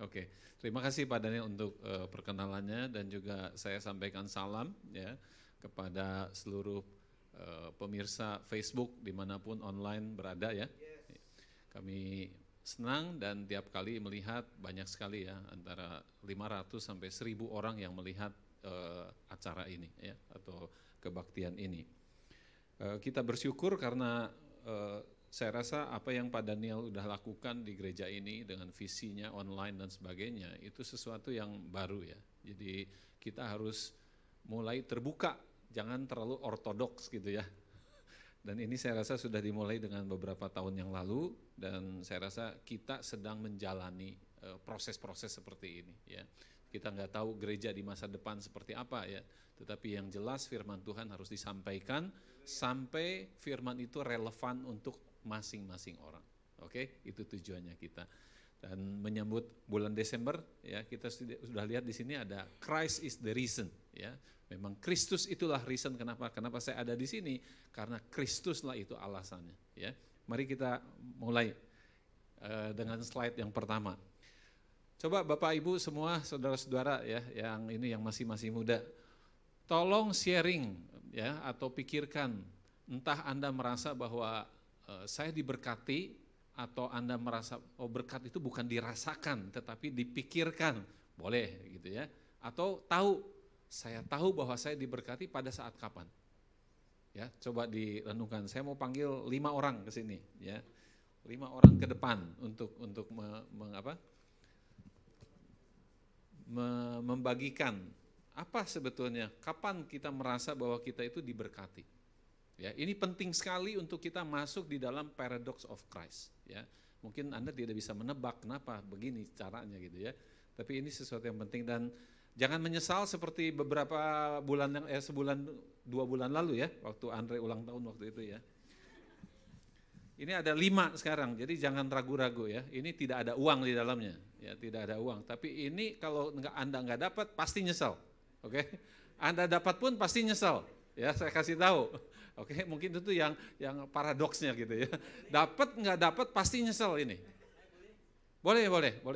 Oke. Terima kasih Pak Daniel untuk perkenalannya dan juga saya sampaikan salam ya kepada seluruh pemirsa Facebook dimanapun online berada ya. Kami senang dan tiap kali melihat banyak sekali ya, antara 500 sampai 1000 orang yang melihat acara ini ya, atau kebaktian ini. Kita bersyukur karena saya rasa apa yang Pak Daniel udah lakukan di gereja ini dengan visinya online dan sebagainya, itu sesuatu yang baru ya. Jadi kita harus mulai terbuka, jangan terlalu ortodoks gitu ya. Dan ini saya rasa sudah dimulai dengan beberapa tahun yang lalu dan saya rasa kita sedang menjalani proses-proses seperti ini ya. Kita nggak tahu gereja di masa depan seperti apa ya, tetapi yang jelas firman Tuhan harus disampaikan sampai firman itu relevan untuk masing-masing orang. Oke, itu tujuannya kita. Dan menyambut bulan Desember ya, kita sudah lihat di sini ada Christ is the reason ya. Memang Kristus itulah reason kenapa saya ada di sini, karena Kristuslah itu alasannya ya. Mari kita mulai dengan slide yang pertama. Coba Bapak Ibu semua saudara-saudara ya, yang masih muda, tolong sharing ya, atau pikirkan, entah Anda merasa bahwa saya diberkati, atau Anda merasa berkat itu bukan dirasakan tetapi dipikirkan, boleh gitu ya. Atau saya tahu bahwa saya diberkati pada saat kapan. Ya, coba direnungkan. Saya mau panggil 5 orang ke sini ya. 5 orang ke depan untuk membagikan apa sebetulnya, kapan kita merasa bahwa kita itu diberkati. Ya, ini penting sekali untuk kita masuk di dalam paradox of Christ ya. Mungkin Anda tidak bisa menebak kenapa begini caranya gitu ya. Tapi ini sesuatu yang penting dan jangan menyesal seperti beberapa bulan sebulan 2 bulan lalu ya, waktu Andre ulang tahun waktu itu ya. Ini ada 5 sekarang, jadi jangan ragu-ragu ya. Ini tidak ada uang di dalamnya, ya tidak ada uang. Tapi ini kalau Anda nggak dapat pasti nyesal, oke? Anda dapat pun pasti nyesal, ya saya kasih tahu. Oke, mungkin itu yang paradoksnya gitu ya. Dapat nggak dapat pasti nyesel ini. Boleh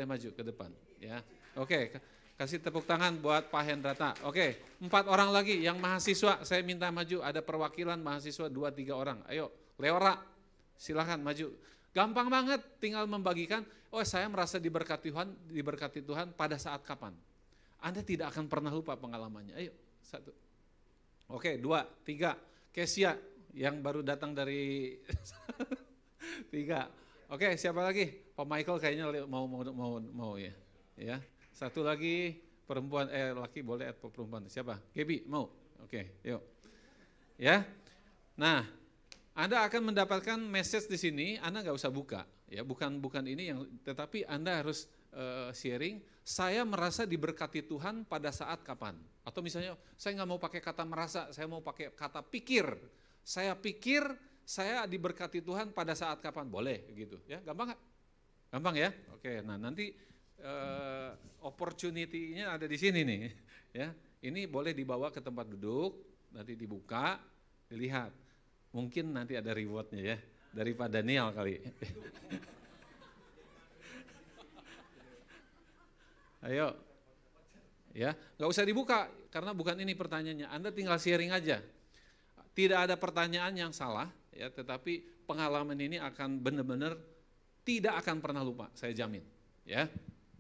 maju ke depan ya. Oke, kasih tepuk tangan buat Pak Hendrata. Oke, 4 orang lagi yang mahasiswa saya minta maju, ada perwakilan mahasiswa 2-3 orang. Ayo, Leora, silakan maju. Gampang banget, tinggal membagikan. Oh, saya merasa diberkati Tuhan pada saat kapan? Anda tidak akan pernah lupa pengalamannya. Ayo, 1. Oke, 2, 3. Kesia yang baru datang dari 3. Oke, siapa lagi? Pak Michael kayaknya mau ya. Ya. 1 lagi perempuan, laki boleh atau perempuan? Siapa? Gaby mau? Oke, yuk. Ya. Nah, Anda akan mendapatkan message di sini. Anda nggak usah buka, ya. Bukan ini yang, tetapi Anda harus sharing. Saya merasa diberkati Tuhan pada saat kapan? Atau misalnya saya nggak mau pakai kata merasa, saya mau pakai kata pikir. Saya pikir saya diberkati Tuhan pada saat kapan? Boleh gitu, ya. Gampang nggak? Gampang ya. Oke. Nah nanti opportunity-nya ada di sini nih, ya. Ini boleh dibawa ke tempat duduk, nanti dibuka, dilihat. Mungkin nanti ada reward-nya ya, dari Pak Daniel kali. Ayo, ya, nggak usah dibuka karena bukan ini pertanyaannya. Anda tinggal sharing aja. Tidak ada pertanyaan yang salah, ya, tetapi pengalaman ini akan benar-benar tidak akan pernah lupa, saya jamin. Ya,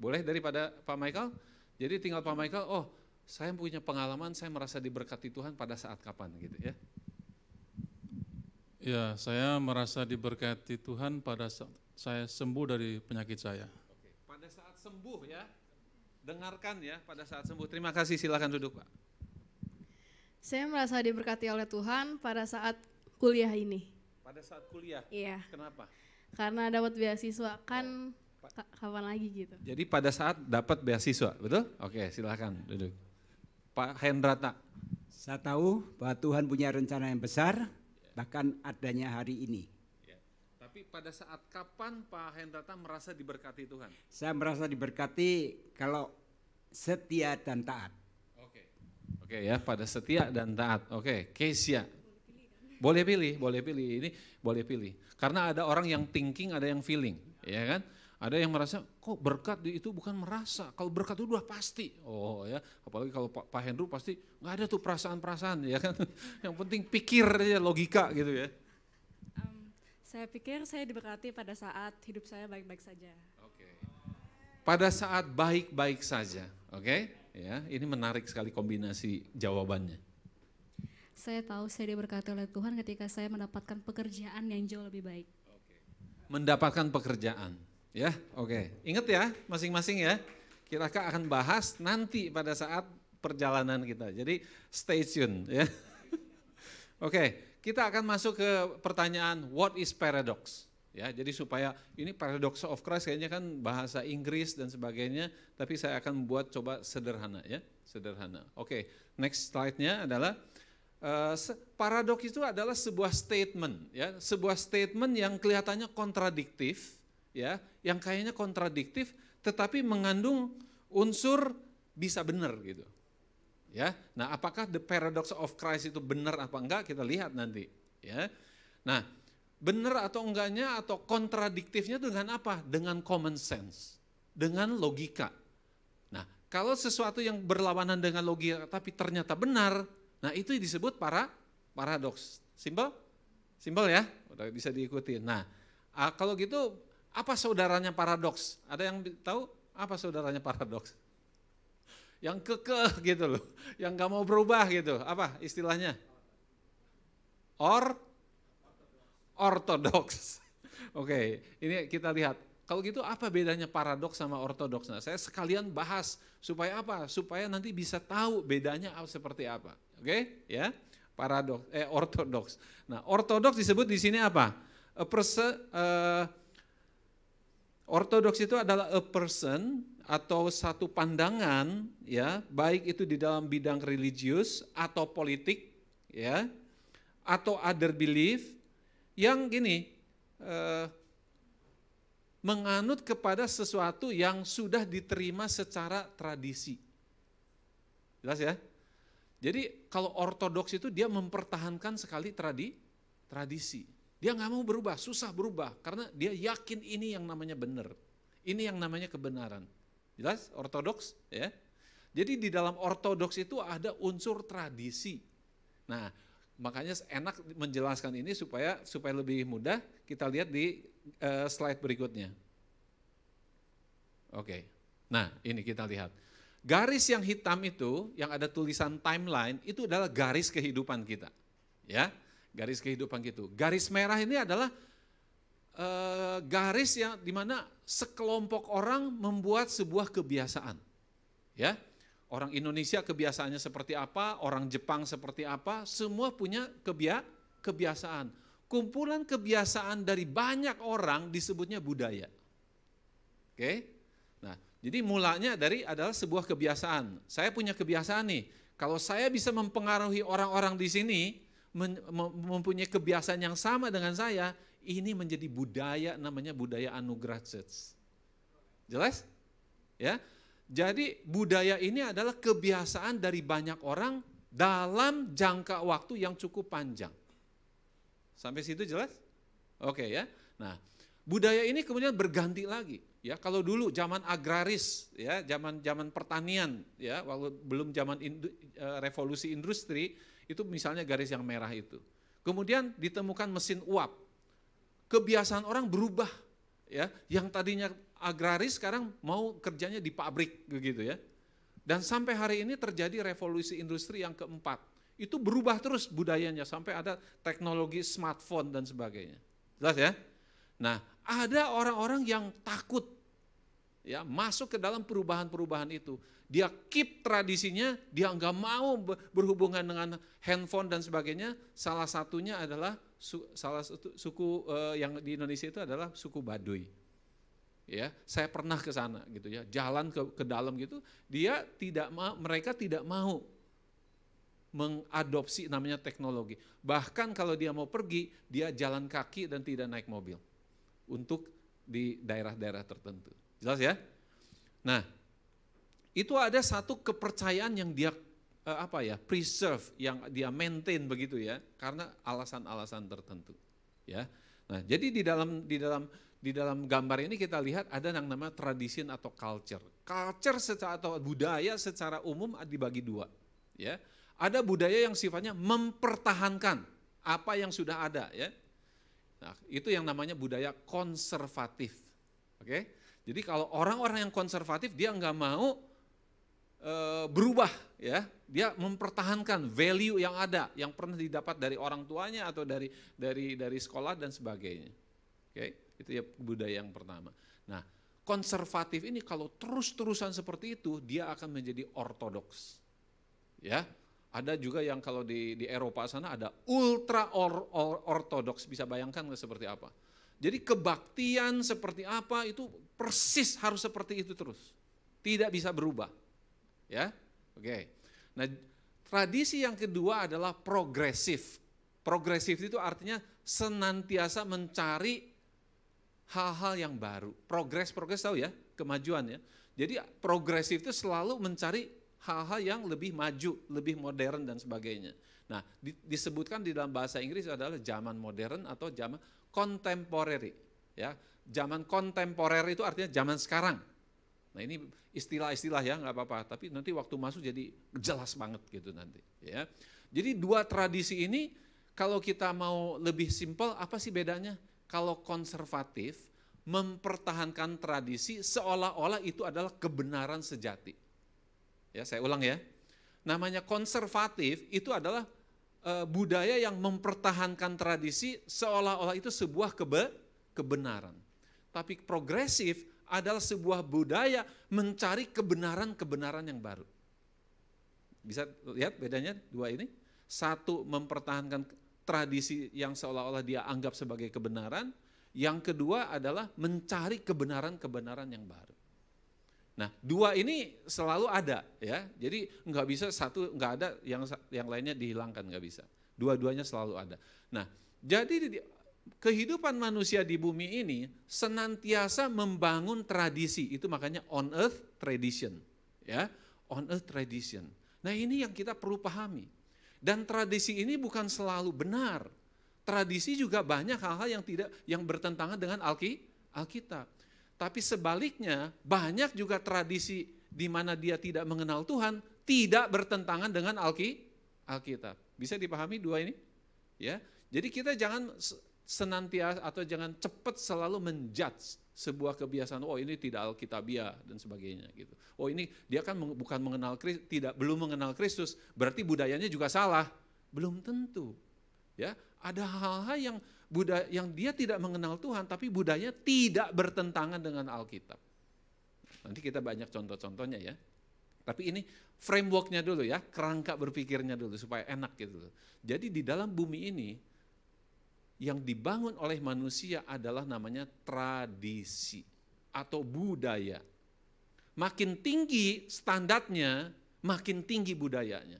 boleh daripada Pak Michael. Jadi tinggal Pak Michael. Oh, saya punya pengalaman, saya merasa diberkati Tuhan pada saat kapan, gitu ya? Ya, saya merasa diberkati Tuhan pada saat saya sembuh dari penyakit saya. Oke. Pada saat sembuh ya. Dengarkan ya, pada saat sembuh. Terima kasih, silakan duduk Pak. Saya merasa diberkati oleh Tuhan pada saat kuliah ini. Pada saat kuliah? Iya. Kenapa? Karena dapat beasiswa, kan kapan lagi gitu. Jadi pada saat dapat beasiswa, betul? Oke, silakan duduk. Pak Hendrata. Saya tahu bahwa Tuhan punya rencana yang besar, bahkan adanya hari ini. Tapi pada saat kapan Pak Hendrata merasa diberkati Tuhan? Saya merasa diberkati kalau setia dan taat. Oke ya, pada setia dan taat. Oke, Kesia. Boleh pilih, ini boleh pilih. Karena ada orang yang thinking, ada yang feeling, ya kan? Ada yang merasa kok berkat itu bukan merasa, kalau berkat itu udah pasti. Oh ya, apalagi kalau Pak Hendro pasti nggak ada tuh perasaan-perasaan ya kan. Yang penting pikir aja, logika gitu ya. Saya pikir saya diberkati pada saat hidup saya baik-baik saja. Oke. Pada saat baik-baik saja, oke? Ya, ini menarik sekali kombinasi jawabannya. Saya tahu saya diberkati oleh Tuhan ketika saya mendapatkan pekerjaan yang jauh lebih baik. Mendapatkan pekerjaan. Ya, oke. Ingat ya, masing-masing ya. Kita akan bahas nanti pada saat perjalanan kita. Jadi stay tune ya. Oke, kita akan masuk ke pertanyaan what is paradox? Ya, jadi supaya ini paradox of Christ kayaknya kan bahasa Inggris dan sebagainya, tapi saya akan membuat coba sederhana ya, sederhana. Oke, next slide-nya adalah paradoks itu adalah sebuah statement ya, sebuah statement yang kelihatannya kontradiktif. Ya, yang kayaknya kontradiktif tetapi mengandung unsur bisa benar gitu. Ya. Nah, apakah the paradox of Christ itu benar apa enggak kita lihat nanti, ya. Nah, benar atau enggaknya atau kontradiktifnya dengan apa? Dengan common sense, dengan logika. Nah, kalau sesuatu yang berlawanan dengan logika tapi ternyata benar, nah itu disebut paradoks. Simpel? Simpel ya? Udah bisa diikuti. Nah, kalau gitu apa saudaranya paradoks? Ada yang tahu apa saudaranya paradoks? Yang kekeh gitu loh, yang gak mau berubah gitu. Apa istilahnya? Ortodoks. Oke, ini kita lihat. Kalau gitu apa bedanya paradoks sama ortodoks? Nah, saya sekalian bahas supaya apa? Supaya nanti bisa tahu bedanya seperti apa. Oke, ya. Ortodoks. Nah, ortodoks disebut di sini apa? Ortodoks itu adalah a person atau satu pandangan ya, baik itu di dalam bidang religius atau politik ya, atau other belief yang gini menganut kepada sesuatu yang sudah diterima secara tradisi. Jelas ya? Jadi kalau ortodoks itu dia mempertahankan sekali tradisi. Dia nggak mau berubah, susah berubah karena dia yakin ini yang namanya benar. Ini yang namanya kebenaran. Jelas ortodoks ya? Jadi di dalam ortodoks itu ada unsur tradisi. Nah, makanya enak menjelaskan ini supaya lebih mudah. Kita lihat di slide berikutnya. Oke. Nah, ini kita lihat. Garis yang hitam itu yang ada tulisan timeline itu adalah garis kehidupan kita. Ya. Garis kehidupan gitu. Garis merah ini adalah garis yang dimana sekelompok orang membuat sebuah kebiasaan. Ya, orang Indonesia kebiasaannya seperti apa, orang Jepang seperti apa, semua punya kebiasaan. Kumpulan kebiasaan dari banyak orang disebutnya budaya. Oke, nah jadi mulanya adalah sebuah kebiasaan. Saya punya kebiasaan nih, kalau saya bisa mempengaruhi orang-orang di sini, mempunyai kebiasaan yang sama dengan saya, ini menjadi budaya, namanya budaya anugerah church. Jelas? Ya. Jadi budaya ini adalah kebiasaan dari banyak orang dalam jangka waktu yang cukup panjang. Sampai situ jelas? Oke ya. Nah, budaya ini kemudian berganti lagi. Ya, kalau dulu zaman agraris, ya, zaman pertanian, ya, waktu belum zaman revolusi industri, itu misalnya garis yang merah itu. Kemudian ditemukan mesin uap. Kebiasaan orang berubah, ya. Yang tadinya agraris sekarang mau kerjanya di pabrik begitu ya. Dan sampai hari ini terjadi revolusi industri yang keempat. Itu berubah terus budayanya sampai ada teknologi smartphone dan sebagainya. Jelas ya? Nah, ada orang-orang yang takut ya masuk ke dalam perubahan-perubahan itu. Dia keep tradisinya, dia enggak mau berhubungan dengan handphone dan sebagainya. Salah satunya adalah salah satu suku yang di Indonesia itu adalah suku Baduy. Ya, saya pernah ke sana gitu ya, jalan ke dalam gitu, mereka tidak mau mengadopsi namanya teknologi. Bahkan kalau dia mau pergi, dia jalan kaki dan tidak naik mobil untuk di daerah-daerah tertentu. Jelas ya? Nah, itu ada satu kepercayaan yang dia preserve, yang dia maintain begitu ya, karena alasan-alasan tertentu. Ya. Nah, jadi di dalam di dalam gambar ini kita lihat ada yang namanya tradition atau culture. Culture atau budaya secara umum dibagi dua. Ya, ada budaya yang sifatnya mempertahankan apa yang sudah ada. Ya, nah, itu yang namanya budaya konservatif. Oke, jadi kalau orang-orang yang konservatif dia nggak mau berubah, ya, dia mempertahankan value yang ada, yang pernah didapat dari orang tuanya atau dari sekolah dan sebagainya. Oke, itu ya budaya yang pertama. Nah, konservatif ini kalau terus-terusan seperti itu, dia akan menjadi ortodoks. Ya, ada juga yang kalau di Eropa sana ada ultra ortodoks, bisa bayangkan nggak seperti apa? Jadi kebaktian seperti apa itu persis harus seperti itu terus, tidak bisa berubah. Ya, oke. Nah, tradisi yang kedua adalah progresif. Progresif itu artinya senantiasa mencari hal-hal yang baru. Progres tahu ya, kemajuan ya. Jadi progresif itu selalu mencari hal-hal yang lebih maju, lebih modern dan sebagainya. Nah, disebutkan di dalam bahasa Inggris adalah zaman modern atau zaman contemporary. Ya, zaman kontemporer itu artinya zaman sekarang. Nah, ini istilah-istilah ya, nggak apa-apa. Tapi nanti waktu masuk jadi jelas banget gitu nanti. Ya, jadi dua tradisi ini kalau kita mau lebih simpel, apa sih bedanya? Kalau konservatif mempertahankan tradisi seolah-olah itu adalah kebenaran sejati. Ya, saya ulang ya. Namanya konservatif itu adalah budaya yang mempertahankan tradisi seolah-olah itu sebuah kebenaran. Tapi progresif adalah sebuah budaya mencari kebenaran-kebenaran yang baru. Bisa lihat bedanya dua ini? Satu mempertahankan tradisi yang seolah-olah dia anggap sebagai kebenaran, yang kedua adalah mencari kebenaran-kebenaran yang baru. Nah, dua ini selalu ada ya. Jadi nggak bisa satu nggak ada, yang lainnya dihilangkan, nggak bisa. Dua-duanya selalu ada. Nah, jadi kehidupan manusia di bumi ini senantiasa membangun tradisi, itu makanya on earth tradition, ya, on earth tradition. Nah, ini yang kita perlu pahami. Dan tradisi ini bukan selalu benar. Tradisi juga banyak hal-hal yang bertentangan dengan Alkitab. Tapi sebaliknya banyak juga tradisi di mana dia tidak mengenal Tuhan, tidak bertentangan dengan Alkitab. Bisa dipahami dua ini? Ya. Jadi kita jangan senantiasa atau jangan cepat selalu menjudge sebuah kebiasaan, oh ini tidak alkitabiah dan sebagainya gitu. Oh ini dia kan bukan mengenal belum mengenal Kristus, berarti budayanya juga salah. Belum tentu. Ya, ada hal-hal yang dia tidak mengenal Tuhan tapi budayanya tidak bertentangan dengan Alkitab. Nanti kita banyak contoh-contohnya ya. Tapi ini frameworknya dulu ya, kerangka berpikirnya dulu supaya enak gitu. Jadi di dalam bumi ini yang dibangun oleh manusia adalah namanya tradisi atau budaya. Makin tinggi standarnya, makin tinggi budayanya.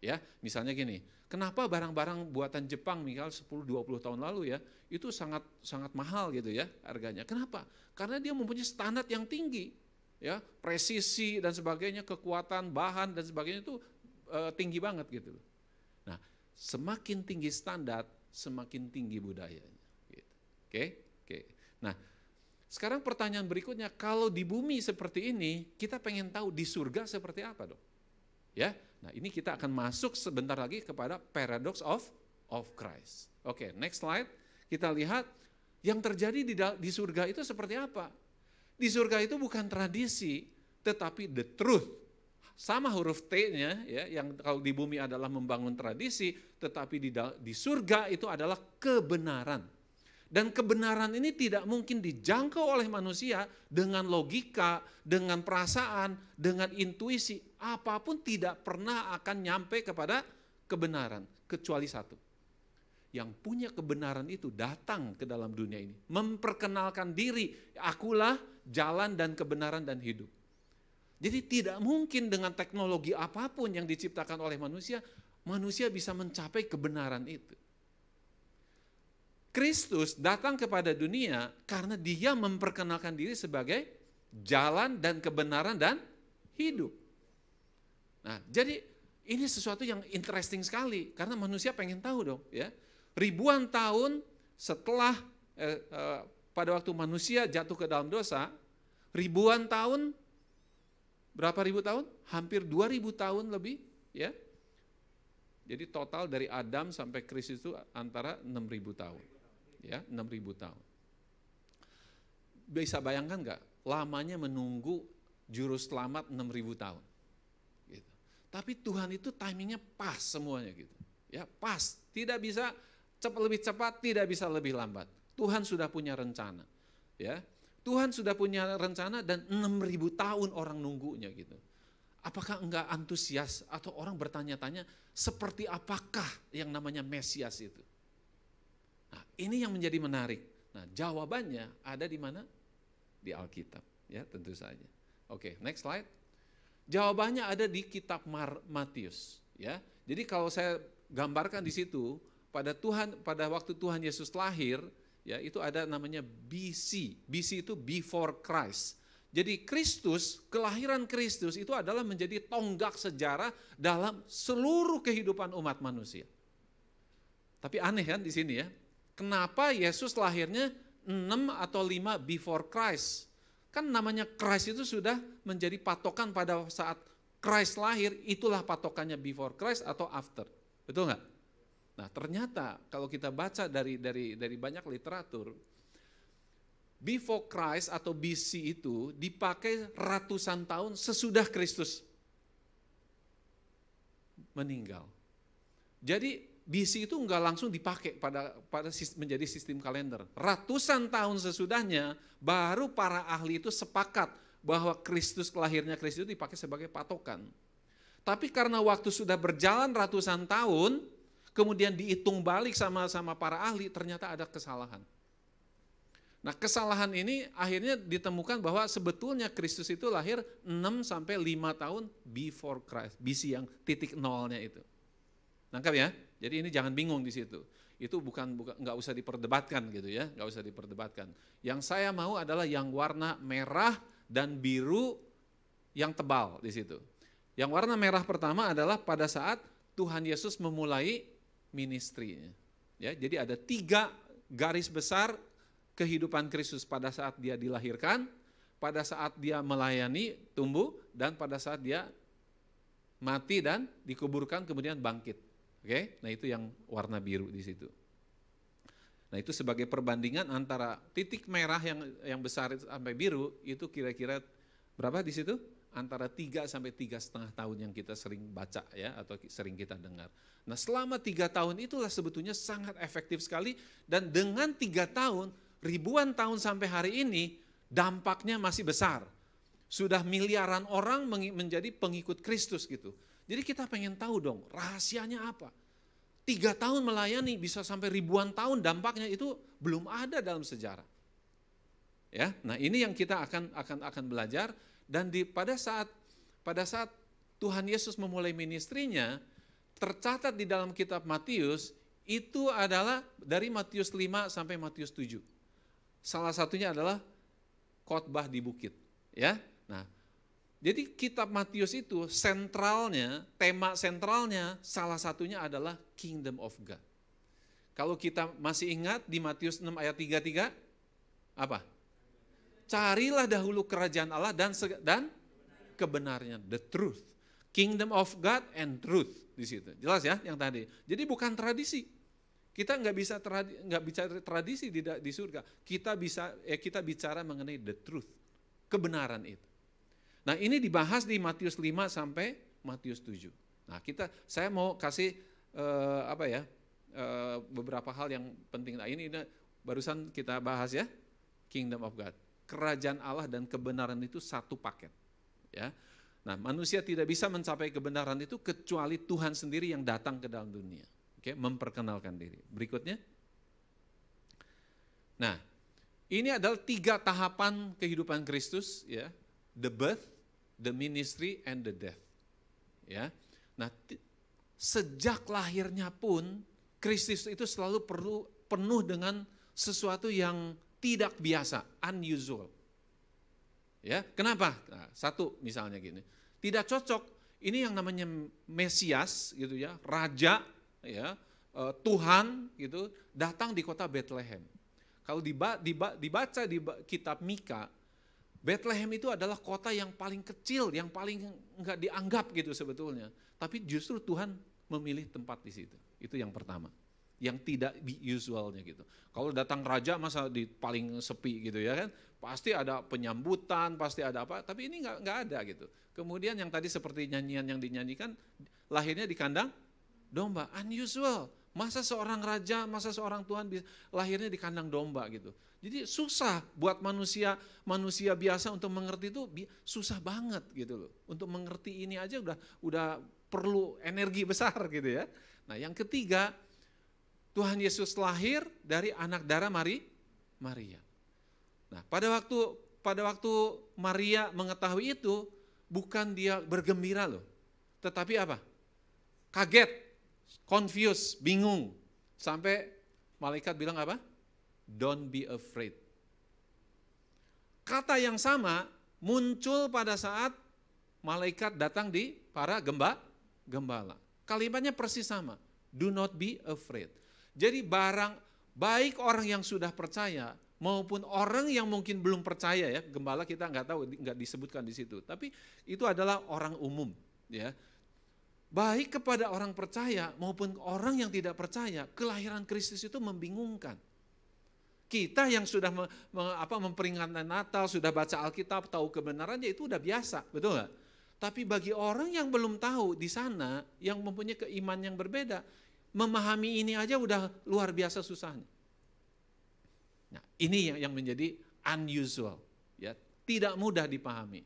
Ya, misalnya gini, kenapa barang-barang buatan Jepang misal 10-20 tahun lalu ya, itu sangat mahal gitu ya harganya. Kenapa? Karena dia mempunyai standar yang tinggi. Ya, presisi dan sebagainya, kekuatan bahan dan sebagainya itu tinggi banget gitu. Nah, semakin tinggi standar, semakin tinggi budayanya. Gitu. Oke. Nah, sekarang pertanyaan berikutnya, kalau di bumi seperti ini, kita pengen tahu di surga seperti apa dong? Ya, nah ini kita akan masuk sebentar lagi kepada paradox of Christ. Oke, next slide. Kita lihat yang terjadi di surga itu seperti apa. Di surga itu bukan tradisi, tetapi the truth. Sama huruf T-nya ya, yang kalau di bumi adalah membangun tradisi, tetapi di surga itu adalah kebenaran. Dan kebenaran ini tidak mungkin dijangkau oleh manusia dengan logika, dengan perasaan, dengan intuisi. Apapun tidak pernah akan nyampe kepada kebenaran, kecuali satu. Yang punya kebenaran itu datang ke dalam dunia ini, memperkenalkan diri, akulah jalan dan kebenaran dan hidup. Jadi tidak mungkin dengan teknologi apapun yang diciptakan oleh manusia bisa mencapai kebenaran itu. Kristus datang kepada dunia karena dia memperkenalkan diri sebagai jalan dan kebenaran dan hidup. Nah, jadi ini sesuatu yang interesting sekali karena manusia pengen tahu dong ya. Ribuan tahun setelah pada waktu manusia jatuh ke dalam dosa, ribuan tahun, berapa ribu tahun? Hampir 2000 tahun lebih, ya. Jadi total dari Adam sampai Kristus itu antara 6000 tahun. Ya, 6000 tahun. Bisa bayangkan enggak lamanya menunggu juru selamat 6000 tahun. Gitu. Tapi Tuhan itu timingnya pas semuanya gitu. Ya, pas, tidak bisa lebih cepat, tidak bisa lebih lambat. Tuhan sudah punya rencana, ya. Tuhan sudah punya rencana dan 6000 tahun orang nunggunya gitu. Apakah enggak antusias atau orang bertanya-tanya seperti apakah yang namanya Mesias itu? Nah, ini yang menjadi menarik. Nah, jawabannya ada di mana? Di Alkitab, ya tentu saja. Oke, next slide. Jawabannya ada di kitab Matius, ya. Jadi kalau saya gambarkan di situ pada waktu Tuhan Yesus lahir, ya itu ada namanya BC. BC itu before Christ. Jadi Kristus, kelahiran Kristus itu adalah menjadi tonggak sejarah dalam seluruh kehidupan umat manusia. Tapi aneh kan di sini ya. Kenapa Yesus lahirnya 6 atau 5 before Christ? Kan namanya Christ itu sudah menjadi patokan pada saat Christ lahir, itulah patokannya before Christ atau after. Betul nggak? Nah, ternyata kalau kita baca dari banyak literatur, before Christ atau BC itu dipakai ratusan tahun sesudah Kristus meninggal. Jadi BC itu enggak langsung dipakai pada menjadi sistem kalender. Ratusan tahun sesudahnya baru para ahli itu sepakat bahwa kelahirannya Kristus itu dipakai sebagai patokan. Tapi karena waktu sudah berjalan ratusan tahun, kemudian dihitung balik sama para ahli, ternyata ada kesalahan. Nah, kesalahan ini akhirnya ditemukan bahwa sebetulnya Kristus itu lahir 6 sampai 5 tahun before Christ, BC yang titik nolnya itu. Nangkap ya? Jadi ini jangan bingung di situ. Itu nggak usah diperdebatkan gitu ya, nggak usah diperdebatkan. Yang saya mau adalah yang warna merah dan biru yang tebal di situ. Yang warna merah pertama adalah pada saat Tuhan Yesus memulai ministrinya. Ya, jadi ada 3 garis besar kehidupan Kristus pada saat dia dilahirkan, pada saat dia melayani, tumbuh, dan pada saat dia mati dan dikuburkan kemudian bangkit. Oke, nah itu yang warna biru di situ. Nah itu sebagai perbandingan antara titik merah yang besar sampai biru itu kira-kira berapa di situ? Antara 3 sampai 3,5 tahun yang kita sering baca ya atau sering kita dengar. Nah selama 3 tahun itulah sebetulnya sangat efektif sekali dan dengan 3 tahun, ribuan tahun sampai hari ini dampaknya masih besar. Sudah miliaran orang menjadi pengikut Kristus gitu. Jadi kita pengen tahu dong rahasianya apa. 3 tahun melayani bisa sampai ribuan tahun dampaknya itu belum ada dalam sejarah. Ya, nah ini yang kita akan belajar. Dan pada saat Tuhan Yesus memulai ministrinya, tercatat di dalam kitab Matius, itu adalah dari Matius 5 sampai Matius 7. Salah satunya adalah khotbah di bukit. Ya, nah, jadi kitab Matius itu sentralnya, tema sentralnya salah satunya adalah Kingdom of God. Kalau kita masih ingat di Matius 6 ayat 33, apa? Carilah dahulu kerajaan Allah dan kebenarannya, the truth. Kingdom of God and truth di situ. Jelas ya yang tadi. Jadi bukan tradisi. Kita nggak bicara tradisi di surga. Kita bicara mengenai the truth, kebenaran itu. Nah, ini dibahas di Matius 5 sampai Matius 7. Nah, saya mau kasih beberapa hal yang penting. Nah, ini barusan kita bahas ya, Kingdom of God. Kerajaan Allah dan kebenaran itu satu paket. Ya. Nah, manusia tidak bisa mencapai kebenaran itu kecuali Tuhan sendiri yang datang ke dalam dunia. Oke, memperkenalkan diri. Berikutnya. Nah, ini adalah 3 tahapan kehidupan Kristus, ya. The birth, the ministry, and the death. Ya. Nah, sejak lahirnya pun Kristus itu selalu penuh dengan sesuatu yang tidak biasa, unusual. Ya, kenapa? Nah, satu misalnya gini, tidak cocok. Ini yang namanya Mesias, gitu ya, Raja, ya, Tuhan, gitu, datang di kota Bethlehem. Kalau dibaca di kitab Mika, Bethlehem itu adalah kota yang paling kecil, yang paling enggak dianggap gitu sebetulnya. Tapi justru Tuhan memilih tempat di situ. Itu yang pertama. Yang tidak usualnya gitu. Kalau datang raja masa di paling sepi gitu ya kan. Pasti ada penyambutan, pasti ada apa. Tapi ini enggak ada gitu. Kemudian yang tadi seperti nyanyian yang dinyanyikan, lahirnya di kandang domba. Unusual. Masa seorang raja, masa seorang Tuhan lahirnya di kandang domba gitu. Jadi susah buat manusia biasa untuk mengerti itu susah banget gitu loh. Untuk mengerti ini aja udah perlu energi besar gitu ya. Nah, yang ketiga, Tuhan Yesus lahir dari anak darah Maria. Nah, pada waktu Maria mengetahui itu, bukan dia bergembira loh. Tetapi apa? Kaget. Confused, bingung. Sampai malaikat bilang apa? Don't be afraid. Kata yang sama muncul pada saat malaikat datang di para gembala. Kalimatnya persis sama. Do not be afraid. Jadi baik orang yang sudah percaya maupun orang yang mungkin belum percaya ya, gembala kita nggak tahu, nggak disebutkan di situ. Tapi itu adalah orang umum ya. Baik kepada orang percaya maupun orang yang tidak percaya, kelahiran Kristus itu membingungkan. Kita yang sudah memperingatkan Natal, sudah baca Alkitab, tahu kebenarannya itu udah biasa, betul nggak? Tapi bagi orang yang belum tahu di sana, yang mempunyai keimanan yang berbeda, memahami ini aja udah luar biasa susahnya. Nah, ini yang menjadi unusual, ya, tidak mudah dipahami.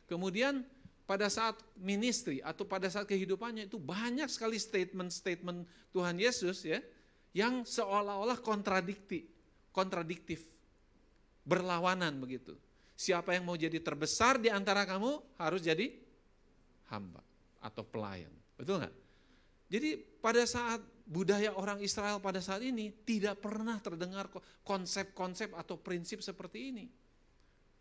Kemudian pada saat ministry atau pada saat kehidupannya itu banyak sekali statement-statement Tuhan Yesus ya yang seolah-olah kontradiktif, berlawanan begitu. Siapa yang mau jadi terbesar di antara kamu harus jadi hamba atau pelayan, betul nggak? Jadi pada saat budaya orang Israel pada saat ini tidak pernah terdengar konsep-konsep atau prinsip seperti ini.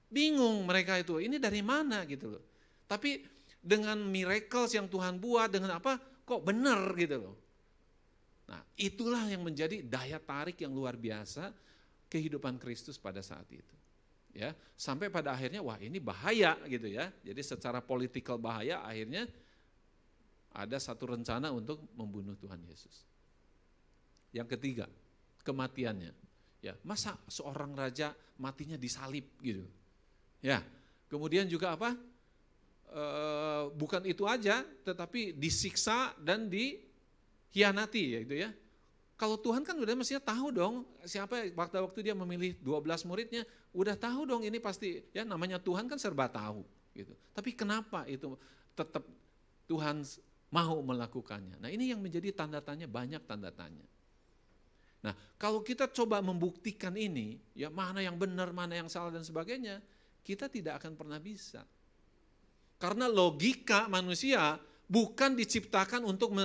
Bingung mereka itu, ini dari mana gitu loh. Tapi dengan miracles yang Tuhan buat, dengan apa, kok benar gitu loh. Nah, itulah yang menjadi daya tarik yang luar biasa kehidupan Kristus pada saat itu. Ya, sampai pada akhirnya wah ini bahaya gitu ya. Jadi secara politikal bahaya, akhirnya ada satu rencana untuk membunuh Tuhan Yesus. Yang ketiga, kematiannya. Ya, masa seorang raja matinya disalib gitu. Ya, kemudian juga apa? Bukan itu aja, tetapi disiksa dan dikhianati ya itu ya. Kalau Tuhan kan udah mestinya tahu dong siapa waktu dia memilih 12 muridnya, udah tahu dong ini pasti ya, namanya Tuhan kan serba tahu gitu. Tapi kenapa itu tetap Tuhan mau melakukannya? Nah, ini yang menjadi tanda tanya, banyak tanda tanya. Nah, kalau kita coba membuktikan ini, ya mana yang benar, mana yang salah dan sebagainya, kita tidak akan pernah bisa. Karena logika manusia bukan diciptakan untuk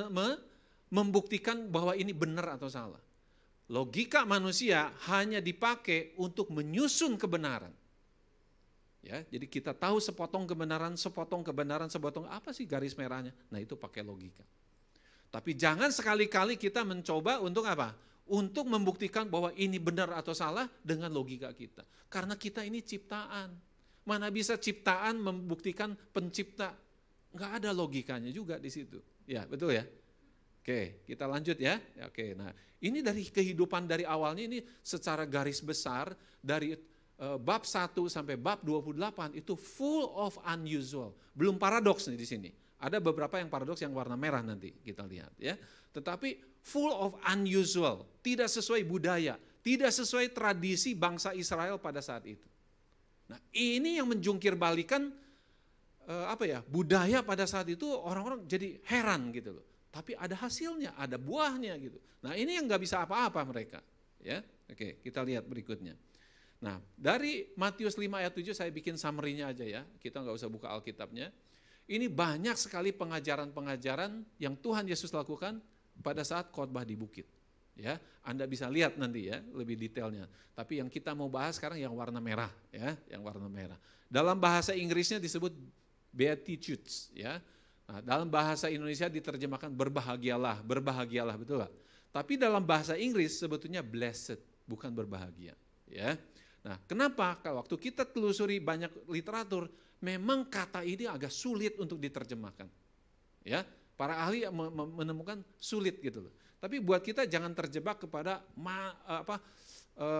membuktikan bahwa ini benar atau salah. Logika manusia hanya dipakai untuk menyusun kebenaran. Ya, jadi kita tahu sepotong kebenaran, apa sih garis merahnya? Nah, itu pakai logika. Tapi jangan sekali-kali kita mencoba untuk apa? Untuk membuktikan bahwa ini benar atau salah dengan logika kita. Karena kita ini ciptaan. Mana bisa ciptaan membuktikan pencipta? Enggak ada logikanya juga di situ. Ya, betul ya? Oke, kita lanjut ya. Oke, nah ini dari kehidupan dari awalnya ini secara garis besar dari bab 1 sampai bab 28 itu full of unusual. Belum paradoks nih di sini. Ada beberapa yang paradoks yang warna merah nanti kita lihat ya. Tetapi full of unusual, tidak sesuai budaya, tidak sesuai tradisi bangsa Israel pada saat itu. Nah, ini yang menjungkir balikan budaya pada saat itu, orang-orang jadi heran gitu loh. Tapi ada hasilnya, ada buahnya gitu. Nah, ini yang nggak bisa apa-apa mereka. Ya, oke, kita lihat berikutnya. Nah, dari Matius 5 ayat 7 saya bikin summary-nya aja ya. Kita nggak usah buka Alkitabnya. Ini banyak sekali pengajaran-pengajaran yang Tuhan Yesus lakukan pada saat khotbah di bukit. Ya, Anda bisa lihat nanti ya lebih detailnya. Tapi yang kita mau bahas sekarang yang warna merah ya, yang warna merah. Dalam bahasa Inggrisnya disebut Beatitudes ya. Nah, dalam bahasa Indonesia diterjemahkan berbahagialah, betul gak? Tapi dalam bahasa Inggris sebetulnya blessed, bukan berbahagia ya. Nah, kenapa? Kalau waktu kita telusuri banyak literatur, memang kata ini agak sulit untuk diterjemahkan. Ya, para ahli menemukan sulit gitu loh. Tapi buat kita jangan terjebak kepada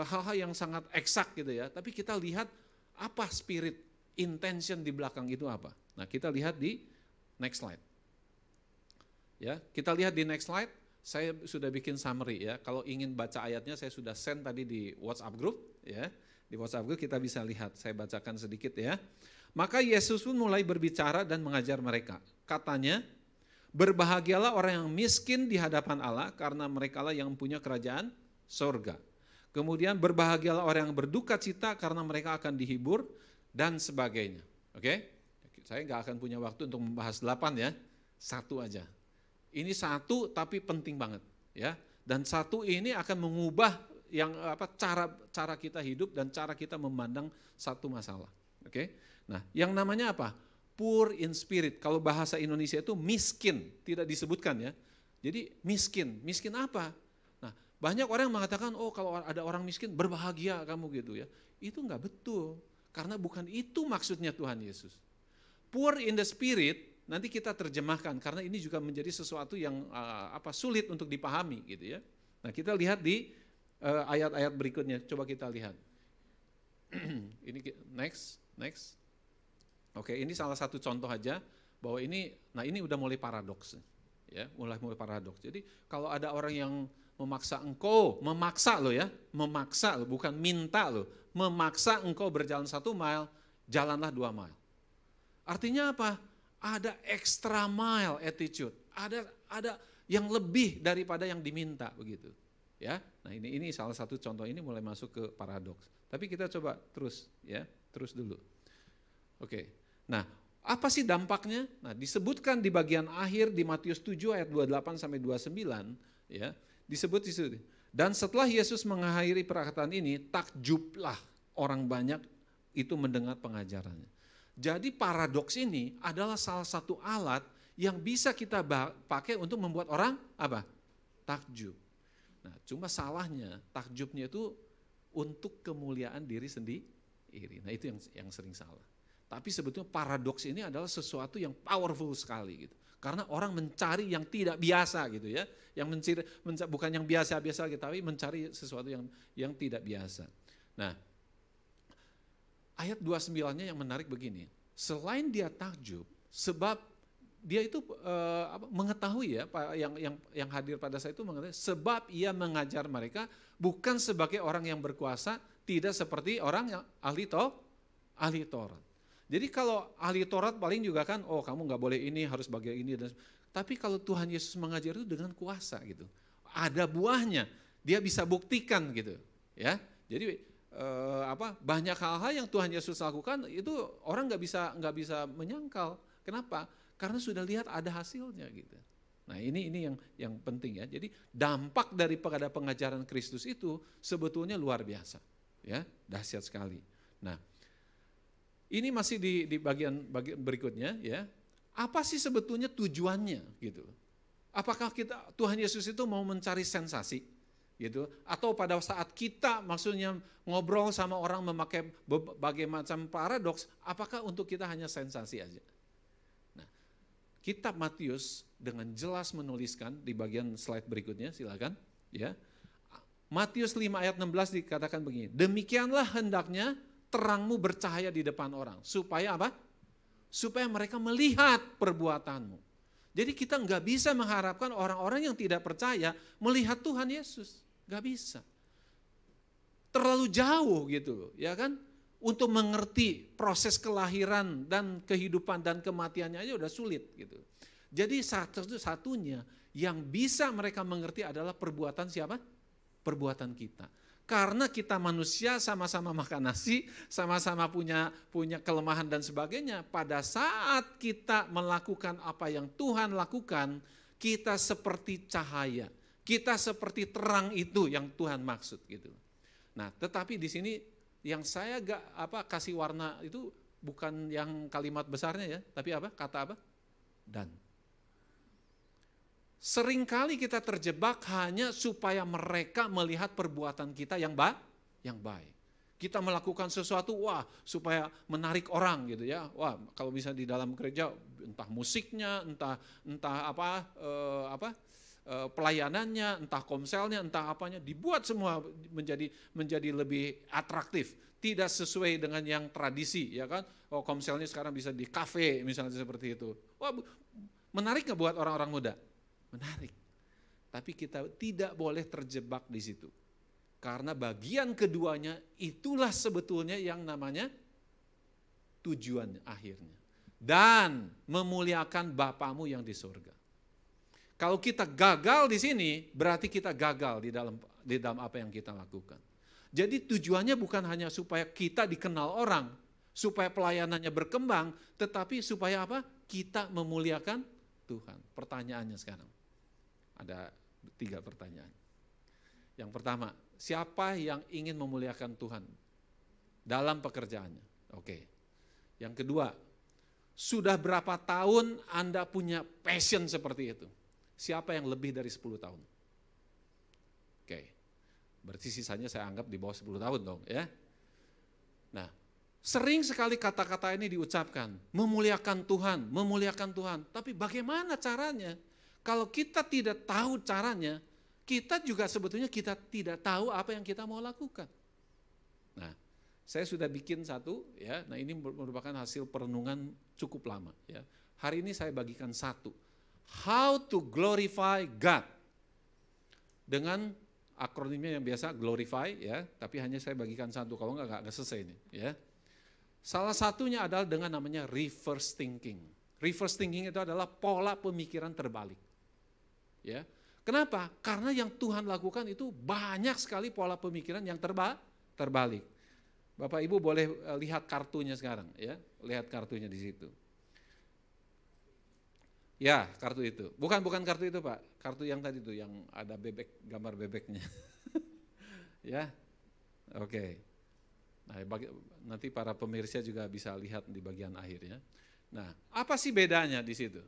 hal-hal yang sangat eksak gitu ya. Tapi kita lihat apa spirit, intention di belakang itu apa. Nah, kita lihat di next slide. Ya, kita lihat di next slide. Saya sudah bikin summary ya. Kalau ingin baca ayatnya saya sudah send tadi di WhatsApp group ya. Di WhatsApp group kita bisa lihat. Saya bacakan sedikit ya. Maka Yesus pun mulai berbicara dan mengajar mereka. Katanya, berbahagialah orang yang miskin di hadapan Allah karena merekalah yang punya kerajaan surga. Kemudian berbahagialah orang yang berduka cita karena mereka akan dihibur dan sebagainya. Oke? Saya nggak akan punya waktu untuk membahas 8 ya. Satu aja. Ini satu tapi penting banget ya. Dan satu ini akan mengubah yang cara kita hidup dan cara kita memandang satu masalah. Oke? Nah, yang namanya apa? Poor in spirit. Kalau bahasa Indonesia itu miskin, tidak disebutkan ya. Jadi miskin. Miskin apa? Nah, banyak orang mengatakan, oh kalau ada orang miskin berbahagia kamu gitu ya. Itu enggak betul. Karena bukan itu maksudnya Tuhan Yesus. Poor in the spirit nanti kita terjemahkan karena ini juga menjadi sesuatu yang sulit untuk dipahami gitu ya. Nah, kita lihat di ayat-ayat berikutnya. Coba kita lihat. Ini next. Oke, ini salah satu contoh aja bahwa ini udah mulai paradoks ya, mulai paradoks. Jadi kalau ada orang yang memaksa lo, bukan minta lo, memaksa engkau berjalan 1 mile, jalanlah 2 mile. Artinya apa? Ada extra mile attitude, ada yang lebih daripada yang diminta begitu, ya. Nah ini salah satu contoh, ini mulai masuk ke paradoks. Tapi kita coba terus dulu. Oke. Nah, apa sih dampaknya? Nah, disebutkan di bagian akhir di Matius 7 ayat 28 sampai 29, ya. Disebut di situ. Dan setelah Yesus mengakhiri perkataan ini, takjublah orang banyak itu mendengar pengajarannya. Jadi paradoks ini adalah salah satu alat yang bisa kita pakai untuk membuat orang apa? Takjub. Nah, cuma salahnya takjubnya itu untuk kemuliaan diri sendiri. Nah, itu yang sering salah. Tapi sebetulnya paradoks ini adalah sesuatu yang powerful sekali gitu. Karena orang mencari yang tidak biasa gitu ya. Yang bukan yang biasa-biasa gitu, tapi mencari sesuatu yang tidak biasa. Nah, ayat 29-nya yang menarik begini. Selain dia takjub, sebab dia itu mengetahui ya, yang hadir pada saat itu mengetahui, sebab ia mengajar mereka bukan sebagai orang yang berkuasa, tidak seperti orang yang ahli Taurat. Jadi kalau ahli Taurat paling juga kan, oh kamu nggak boleh ini, harus bagian ini. Tapi kalau Tuhan Yesus mengajar itu dengan kuasa gitu. Ada buahnya, dia bisa buktikan gitu. Ya, jadi banyak hal-hal yang Tuhan Yesus lakukan itu orang nggak bisa menyangkal. Kenapa? Karena sudah lihat ada hasilnya gitu. Nah ini yang penting ya. Jadi dampak daripada pengajaran Kristus itu sebetulnya luar biasa, ya, dahsyat sekali. Nah, ini masih di bagian berikutnya ya. Apa sih sebetulnya tujuannya gitu? Apakah Tuhan Yesus itu mau mencari sensasi gitu? Atau pada saat kita maksudnya ngobrol sama orang memakai berbagai macam paradoks, apakah untuk kita hanya sensasi aja? Nah, kitab Matius dengan jelas menuliskan di bagian slide berikutnya, silakan ya. Matius 5 ayat 16 dikatakan begini, demikianlah hendaknya terangmu bercahaya di depan orang. Supaya apa? Supaya mereka melihat perbuatanmu. Jadi kita nggak bisa mengharapkan orang-orang yang tidak percaya melihat Tuhan Yesus. Nggak bisa. Terlalu jauh gitu loh, ya kan? Untuk mengerti proses kelahiran dan kehidupan dan kematiannya aja udah sulit gitu. Jadi satu-satunya yang bisa mereka mengerti adalah perbuatan siapa? Perbuatan kita. Karena kita manusia sama-sama makan nasi, sama-sama punya kelemahan dan sebagainya. Pada saat kita melakukan apa yang Tuhan lakukan, kita seperti cahaya. Kita seperti terang itu yang Tuhan maksud gitu. Nah, tetapi di sini yang saya kasih warna itu bukan yang kalimat besarnya ya, tapi apa? Kata apa? Dan. Seringkali kita terjebak hanya supaya mereka melihat perbuatan kita yang baik. Kita melakukan sesuatu, wah supaya menarik orang gitu ya. Wah kalau bisa di dalam gereja, entah musiknya, entah pelayanannya, entah komselnya, entah apanya, dibuat semua menjadi lebih atraktif. Tidak sesuai dengan yang tradisi, ya kan? Oh komselnya sekarang bisa di kafe misalnya seperti itu. Wah menarik nggak buat orang-orang muda? Menarik. Tapi kita tidak boleh terjebak di situ. Karena bagian keduanya itulah sebetulnya yang namanya tujuan akhirnya. Dan memuliakan Bapamu yang di surga. Kalau kita gagal di sini, berarti kita gagal di dalam apa yang kita lakukan. Jadi tujuannya bukan hanya supaya kita dikenal orang, supaya pelayanannya berkembang, tetapi supaya apa? Kita memuliakan Tuhan. Pertanyaannya sekarang, ada 3 pertanyaan. Yang pertama, siapa yang ingin memuliakan Tuhan dalam pekerjaannya? Oke. Yang kedua, sudah berapa tahun Anda punya passion seperti itu? Siapa yang lebih dari 10 tahun? Oke. Berarti sisanya saya anggap di bawah 10 tahun dong ya. Nah, sering sekali kata-kata ini diucapkan, memuliakan Tuhan. Tapi bagaimana caranya? Kalau kita tidak tahu caranya, kita juga sebetulnya kita tidak tahu apa yang kita mau lakukan. Nah, saya sudah bikin satu ya. Nah, ini merupakan hasil perenungan cukup lama ya. Hari ini saya bagikan satu. How to glorify God. Dengan akronimnya yang biasa glorify ya, tapi hanya saya bagikan satu, kalau enggak selesai ini ya. Salah satunya adalah dengan namanya reverse thinking. Reverse thinking itu adalah pola pemikiran terbalik. Ya. Kenapa? Karena yang Tuhan lakukan itu banyak sekali pola pemikiran yang terbalik. Bapak Ibu boleh lihat kartunya sekarang ya, lihat kartunya di situ. Ya, kartu itu. Bukan kartu itu, Pak. Kartu yang tadi itu yang ada bebek, gambar bebeknya. Ya. Oke. Nah, nanti para pemirsa juga bisa lihat di bagian akhir ya. Nah, apa sih bedanya di situ?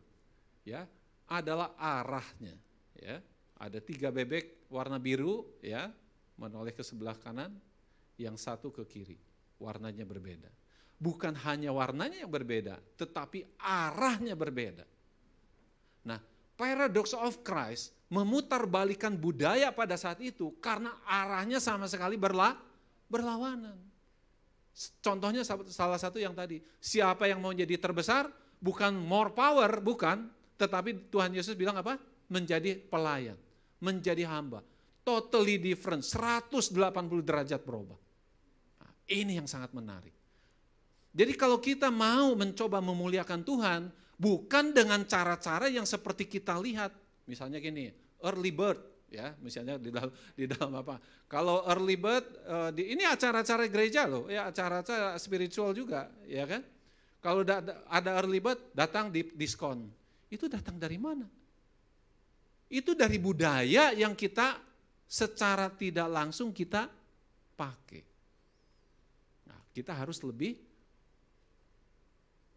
Ya, adalah arahnya ya. Ada 3 bebek warna biru ya, menoleh ke sebelah kanan, yang satu ke kiri. Warnanya berbeda. Bukan hanya warnanya yang berbeda, tetapi arahnya berbeda. Nah, paradox of Christ memutarbalikan budaya pada saat itu karena arahnya sama sekali berlawanan. Contohnya salah satu yang tadi, siapa yang mau jadi terbesar, bukan more power, bukan, tetapi Tuhan Yesus bilang apa? Menjadi pelayan, menjadi hamba. Totally different, 180 derajat berubah. Nah, ini yang sangat menarik. Jadi kalau kita mau mencoba memuliakan Tuhan, bukan dengan cara-cara yang seperti kita lihat, misalnya gini, early bird, ya, misalnya di dalam apa? Kalau early bird, ini acara-acara gereja loh, ya, acara-acara spiritual juga, ya kan? Kalau ada early bird, datang di diskon, itu datang dari mana? Itu dari budaya yang kita secara tidak langsung kita pakai. Nah, kita harus lebih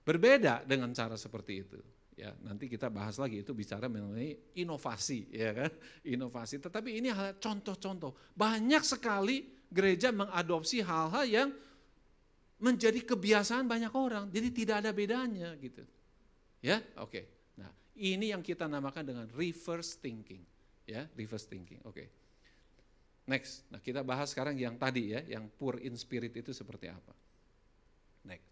berbeda dengan cara seperti itu. Ya, nanti kita bahas lagi, itu bicara mengenai inovasi, ya kan? Inovasi. Tetapi ini hal contoh-contoh. Banyak sekali gereja mengadopsi hal-hal yang menjadi kebiasaan banyak orang. Jadi tidak ada bedanya gitu. Ya, oke. Nah, ini yang kita namakan dengan reverse thinking. Ya, reverse thinking. Oke. Next. Nah, kita bahas sekarang yang tadi ya, yang poor in spirit itu seperti apa. Next.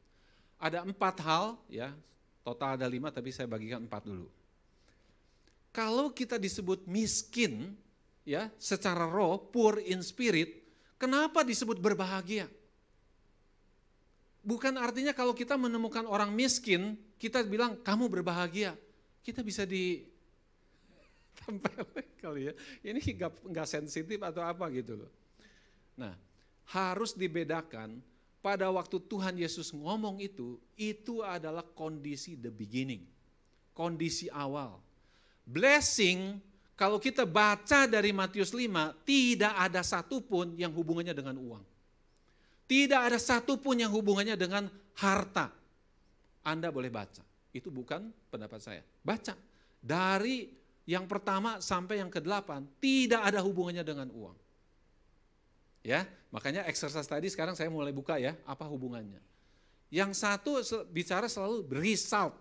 Ada 4 hal ya, total ada 5 tapi saya bagikan 4 dulu. Kalau kita disebut miskin ya, secara roh, poor in spirit, kenapa disebut berbahagia? Bukan artinya kalau kita menemukan orang miskin, kita bilang kamu berbahagia. Kita bisa ditempel kali ya. Ini enggak sensitif atau apa gitu loh. Nah, harus dibedakan. Pada waktu Tuhan Yesus ngomong itu adalah kondisi the beginning, kondisi awal. Blessing, kalau kita baca dari Matius 5, tidak ada satupun yang hubungannya dengan uang. Tidak ada satupun yang hubungannya dengan harta. Anda boleh baca, itu bukan pendapat saya. Baca, dari yang pertama sampai yang ke-8, tidak ada hubungannya dengan uang. Ya, makanya exercise tadi sekarang saya mulai buka ya, apa hubungannya. Yang satu bicara selalu result.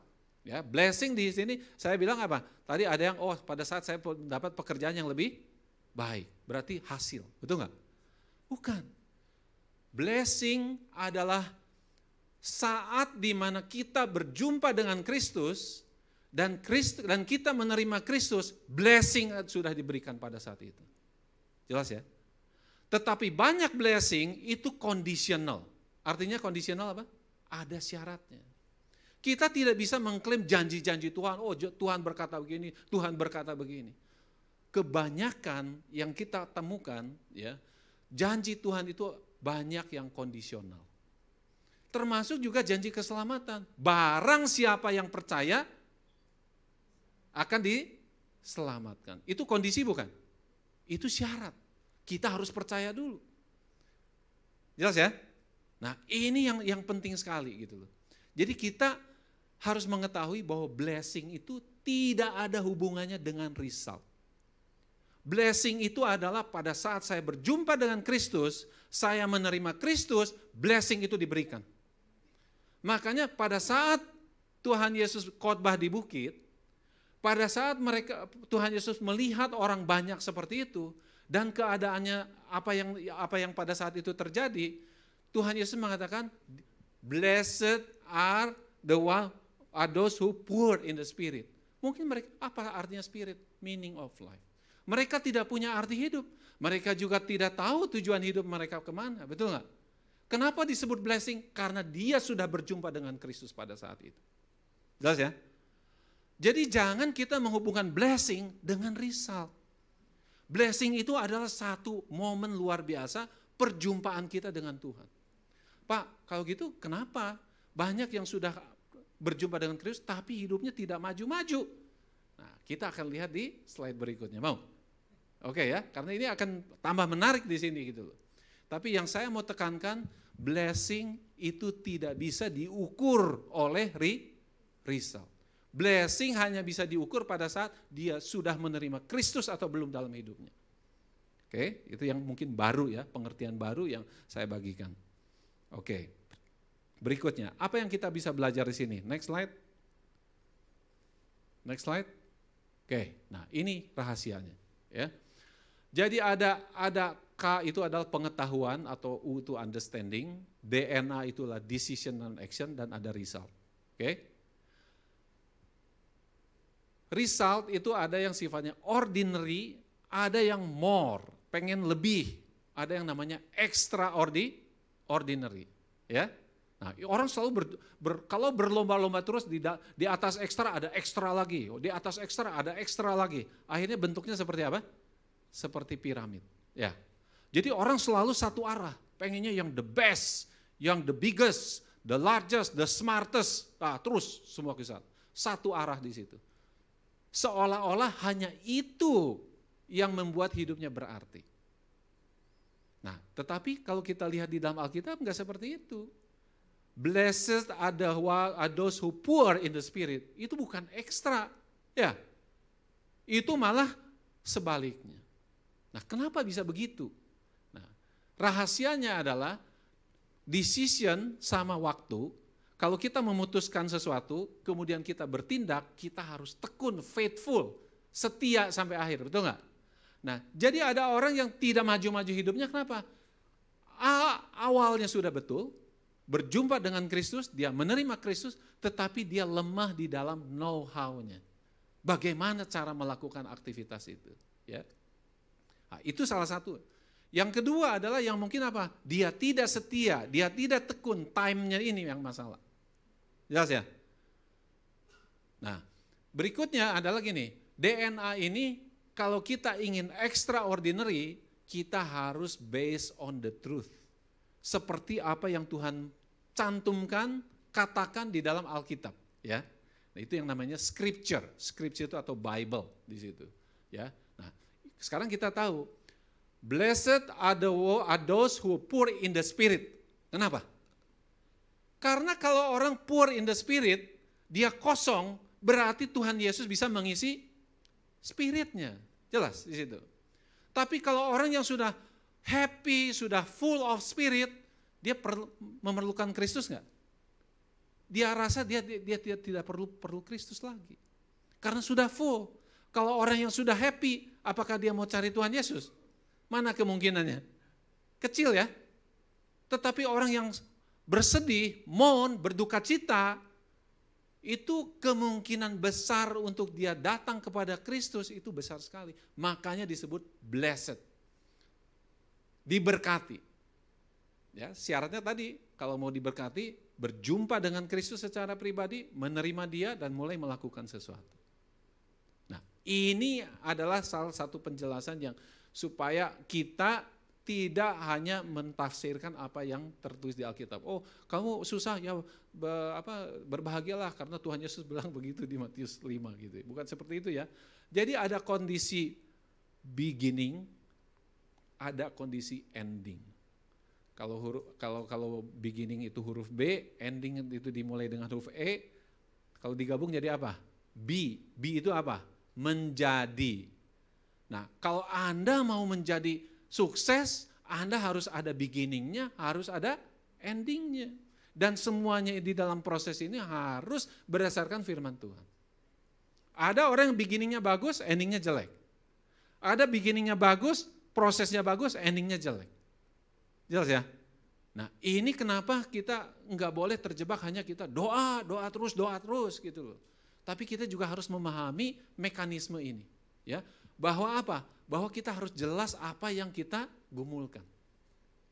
Ya, blessing di sini saya bilang apa? Tadi ada yang pada saat saya dapat pekerjaan yang lebih baik, berarti hasil. Betul nggak? Bukan. Blessing adalah saat di mana kita berjumpa dengan Kristus dan kita menerima Kristus, blessing sudah diberikan pada saat itu. Jelas ya? Tetapi banyak blessing itu conditional. Artinya conditional apa? Ada syaratnya. Kita tidak bisa mengklaim janji-janji Tuhan, Tuhan berkata begini, Tuhan berkata begini. Kebanyakan yang kita temukan, ya, janji Tuhan itu banyak yang kondisional. Termasuk juga janji keselamatan. Barang siapa yang percaya akan diselamatkan. Itu kondisi bukan? Itu syarat. Kita harus percaya dulu. Jelas ya? Nah, ini yang penting sekali gitu loh. Jadi kita harus mengetahui bahwa blessing itu tidak ada hubungannya dengan result. Blessing itu adalah pada saat saya berjumpa dengan Kristus, saya menerima Kristus, blessing itu diberikan. Makanya pada saat Tuhan Yesus khotbah di bukit, pada saat Tuhan Yesus melihat orang banyak seperti itu, dan keadaannya apa yang pada saat itu terjadi, Tuhan Yesus mengatakan, blessed are those who poor in the spirit. Mungkin mereka, apa artinya spirit? Meaning of life. Mereka tidak punya arti hidup. Mereka juga tidak tahu tujuan hidup mereka kemana, betul nggak? Kenapa disebut blessing? Karena dia sudah berjumpa dengan Kristus pada saat itu. Jelas ya? Jadi jangan kita menghubungkan blessing dengan result. Blessing itu adalah satu momen luar biasa perjumpaan kita dengan Tuhan. Pak, kalau gitu kenapa banyak yang sudah berjumpa dengan Kristus tapi hidupnya tidak maju-maju? Nah, kita akan lihat di slide berikutnya. Mau? Oke ya, karena ini akan tambah menarik di sini gitu loh. Tapi yang saya mau tekankan, blessing itu tidak bisa diukur oleh result. Blessing hanya bisa diukur pada saat dia sudah menerima Kristus atau belum dalam hidupnya. Oke, itu yang mungkin baru ya, pengertian baru yang saya bagikan. Oke, berikutnya, apa yang kita bisa belajar di sini? Next slide. Next slide. Oke, nah ini rahasianya. Ya. Jadi ada K itu adalah pengetahuan atau U itu understanding, DNA itulah decision and action, dan ada result. Oke. Result itu ada yang sifatnya ordinary, ada yang more, pengen lebih, ada yang namanya extraordinary, ya. Nah, orang selalu kalau berlomba-lomba terus di atas ekstra ada ekstra lagi, di atas ekstra ada ekstra lagi. Akhirnya bentuknya seperti apa? Seperti piramid, ya. Jadi orang selalu satu arah, pengennya yang the best, yang the biggest, the largest, the smartest, terus semua kisah. Satu arah di situ. Seolah-olah hanya itu yang membuat hidupnya berarti. Nah, tetapi kalau kita lihat di dalam Alkitab enggak seperti itu. Blessed are those who poor in the spirit. Itu bukan ekstra, ya. Itu malah sebaliknya. Nah, kenapa bisa begitu? Nah, rahasianya adalah decision sama waktu. Kalau kita memutuskan sesuatu, kemudian kita bertindak, kita harus tekun, faithful, setia sampai akhir, betul nggak? Nah, jadi ada orang yang tidak maju-maju hidupnya, kenapa? Awalnya sudah betul, berjumpa dengan Kristus, dia menerima Kristus, tetapi dia lemah di dalam know-how-nya. Bagaimana cara melakukan aktivitas itu? Ya, nah, itu salah satu. Yang kedua adalah yang mungkin apa? Dia tidak setia, dia tidak tekun, time-nya ini yang masalah. Jelas ya? Nah, berikutnya adalah gini, DNA ini kalau kita ingin extraordinary, kita harus based on the truth. Seperti apa yang Tuhan cantumkan, katakan di dalam Alkitab, ya. Nah, itu yang namanya scripture. Scripture itu atau Bible di situ, ya. Nah, sekarang kita tahu blessed are those who poor in the spirit. Kenapa? Karena kalau orang poor in the spirit, dia kosong, berarti Tuhan Yesus bisa mengisi spiritnya. Jelas di situ. Tapi kalau orang yang sudah happy, sudah full of spirit, dia memerlukan Kristus nggak? Dia rasa dia tidak perlu Kristus lagi. Karena sudah full. Kalau orang yang sudah happy, apakah dia mau cari Tuhan Yesus? Mana kemungkinannya? Kecil ya. Tetapi orang yang bersedih, mourn, berduka cita, itu kemungkinan besar untuk dia datang kepada Kristus itu besar sekali. Makanya disebut blessed. Diberkati. Ya, syaratnya tadi kalau mau diberkati, berjumpa dengan Kristus secara pribadi, menerima dia dan mulai melakukan sesuatu. Nah, ini adalah salah satu penjelasan yang supaya kita tidak hanya mentafsirkan apa yang tertulis di Alkitab. Oh, kamu susah ya, berbahagialah karena Tuhan Yesus bilang begitu di Matius 5 gitu. Bukan seperti itu ya. Jadi ada kondisi beginning, ada kondisi ending. Kalau beginning itu huruf B, ending itu dimulai dengan huruf E. Kalau digabung jadi apa? B. B itu apa? Menjadi. Nah, kalau Anda mau menjadi sukses, Anda harus ada beginningnya, harus ada endingnya. Dan semuanya di dalam proses ini harus berdasarkan firman Tuhan. Ada orang yang beginningnya bagus, endingnya jelek. Ada beginningnya bagus, prosesnya bagus, endingnya jelek. Jelas ya? Nah, ini kenapa kita nggak boleh terjebak hanya kita doa terus gitu loh. Tapi kita juga harus memahami mekanisme ini. Ya, bahwa apa? Bahwa kita harus jelas apa yang kita gumulkan.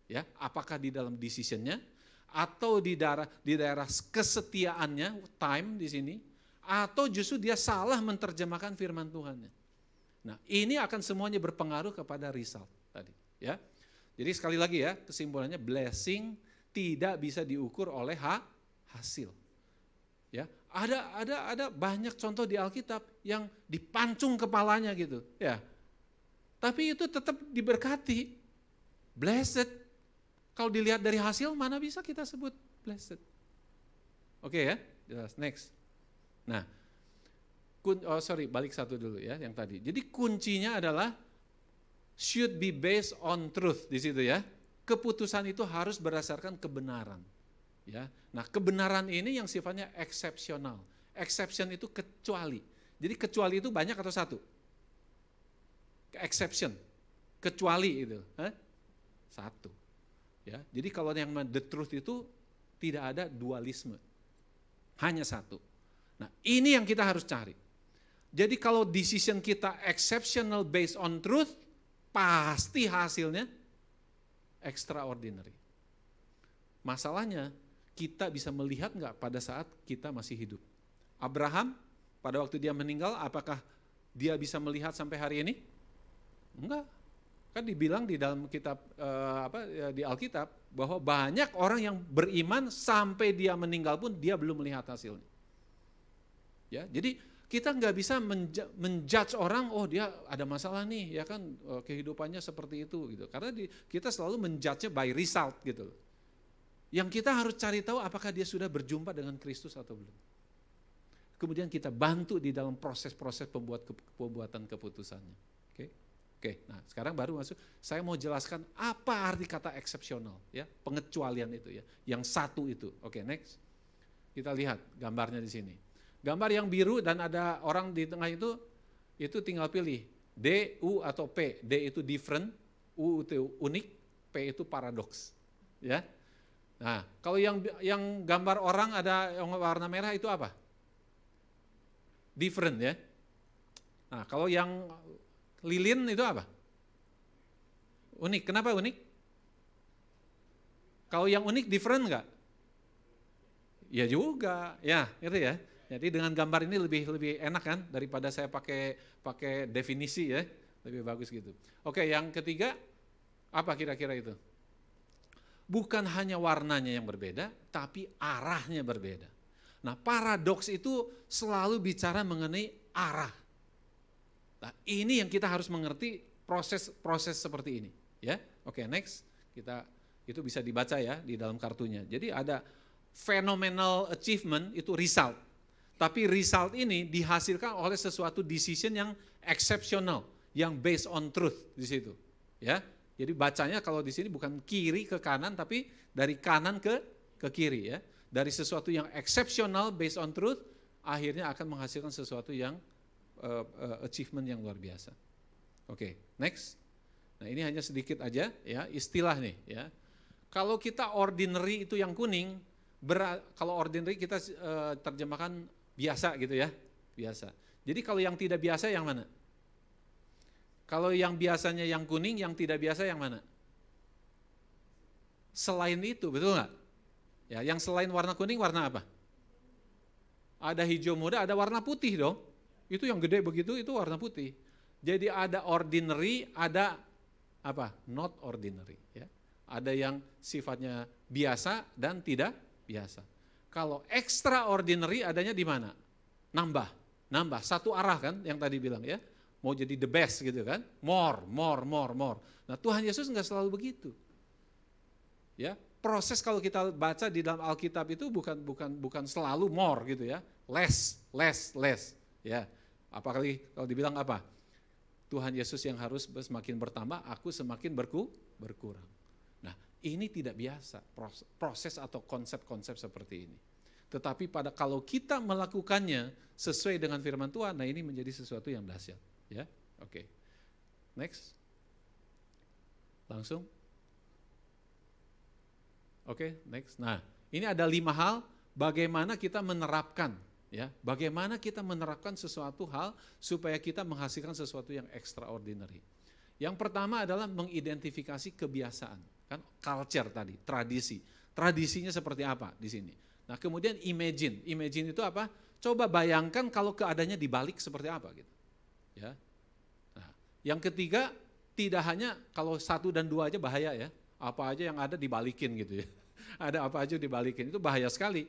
Ya, apakah di dalam decision-nya atau di daerah kesetiaannya, time di sini, atau justru dia salah menerjemahkan firman Tuhannya. Nah, ini akan semuanya berpengaruh kepada result tadi, ya. Jadi sekali lagi ya, kesimpulannya blessing tidak bisa diukur oleh hasil. Ya, ada banyak contoh di Alkitab yang dipancung kepalanya gitu, ya. Tapi itu tetap diberkati, blessed. Kalau dilihat dari hasil, mana bisa kita sebut blessed? Oke ya, jelas. Next. Nah, balik satu dulu ya, yang tadi. Jadi kuncinya adalah should be based on truth di situ ya. Keputusan itu harus berdasarkan kebenaran. Ya. Nah, kebenaran ini yang sifatnya eksepsional. Exception itu kecuali. Jadi kecuali itu banyak atau satu? Exception. Kecuali itu, satu. Ya. Jadi kalau yang the truth itu tidak ada dualisme. Hanya satu. Nah, ini yang kita harus cari. Jadi kalau decision kita exceptional based on truth, pasti hasilnya extraordinary. Masalahnya, kita bisa melihat enggak pada saat kita masih hidup? Abraham, pada waktu dia meninggal, apakah dia bisa melihat sampai hari ini? Enggak. Kan dibilang di dalam kitab di Alkitab bahwa banyak orang yang beriman sampai dia meninggal pun dia belum melihat hasilnya. Ya, jadi kita nggak bisa menjudge orang, oh dia ada masalah nih, ya kan kehidupannya seperti itu gitu. Karena kita selalu menjudge by result gitu. Yang kita harus cari tahu apakah dia sudah berjumpa dengan Kristus atau belum. Kemudian kita bantu di dalam proses-proses pembuatan keputusannya. Oke, nah sekarang baru masuk, saya mau jelaskan apa arti kata eksepsional, ya, pengecualian itu ya, yang satu itu. Oke, next. Kita lihat gambarnya di sini. Gambar yang biru dan ada orang di tengah itu tinggal pilih D, U atau P. D itu different, U itu unik, P itu paradoks. Ya. Nah, kalau yang gambar orang ada yang warna merah itu apa? Different ya. Nah, kalau yang lilin itu apa? Unik. Kenapa unik? Kalau yang unik different enggak? Ya juga, ya, gitu ya. Jadi dengan gambar ini lebih enak kan daripada saya pakai definisi ya, lebih bagus gitu. Oke, yang ketiga apa kira-kira itu? Bukan hanya warnanya yang berbeda, tapi arahnya berbeda. Nah, paradoks itu selalu bicara mengenai arah. Nah, ini yang kita harus mengerti proses seperti ini, ya. Oke, next. Itu bisa dibaca ya di dalam kartunya. Jadi ada phenomenal achievement itu result. Tapi result ini dihasilkan oleh sesuatu decision yang exceptional, yang based on truth di situ, ya. Jadi bacanya kalau di sini bukan kiri ke kanan, tapi dari kanan ke kiri ya. Dari sesuatu yang exceptional based on truth, akhirnya akan menghasilkan sesuatu yang achievement yang luar biasa. Oke, next. Nah ini hanya sedikit aja ya istilah nih ya. Kalau kita ordinary itu yang kuning, kalau ordinary kita terjemahkan biasa gitu ya, biasa. Jadi kalau yang tidak biasa yang mana? Kalau yang biasanya yang kuning, yang tidak biasa yang mana? Selain itu, betul nggak? Ya, yang selain warna kuning warna apa? Ada hijau muda, ada warna putih dong. Itu yang gede begitu, itu warna putih. Jadi ada ordinary, ada apa? Not ordinary. Ya. Ada yang sifatnya biasa dan tidak biasa. Kalau extraordinary adanya di mana? Nambah, satu arah kan yang tadi bilang ya. Mau jadi the best gitu kan, more. Nah Tuhan Yesus nggak selalu begitu. Ya, proses kalau kita baca di dalam Alkitab itu bukan selalu more gitu ya, less. Ya, apalagi kalau dibilang apa? Tuhan Yesus yang harus semakin bertambah, aku semakin berkurang. Nah ini tidak biasa proses atau konsep-konsep seperti ini. Tetapi kalau kita melakukannya sesuai dengan firman Tuhan, nah ini menjadi sesuatu yang dahsyat. Ya, oke. Next. Langsung. Oke, next. Nah, ini ada 5 hal bagaimana kita menerapkan, ya. Bagaimana kita menerapkan sesuatu hal supaya kita menghasilkan sesuatu yang extraordinary. Yang pertama adalah mengidentifikasi kebiasaan, kan culture tadi, tradisi. Tradisinya seperti apa di sini. Nah, kemudian imagine itu apa? Coba bayangkan kalau keadaannya dibalik seperti apa gitu. Ya. Nah, yang ketiga tidak hanya kalau 1 dan 2 aja bahaya ya, apa aja yang ada dibalikin gitu ya, ada apa aja dibalikin itu bahaya sekali.